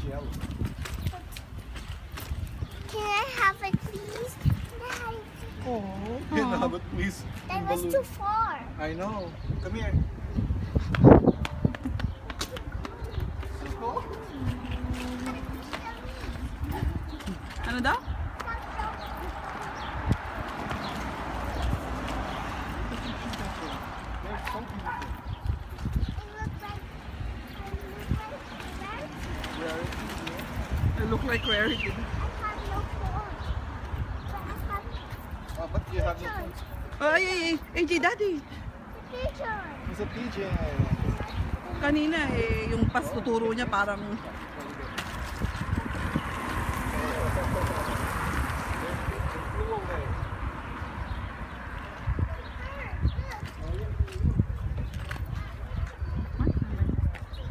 yellow. Can I have it, please? Daddy. Oh, you know, but please. That yung was balloon. too far. I know. Come here. Go. Ano daw? They're so beautiful. It looks like Rarity, yeah. They look like rarity. I have no phone. But I have Oh, but you have no pigeons. Oh, ay, AJ, daddy. Pigeons. It's a pigeon. Kanina yung pas tuturo niya parang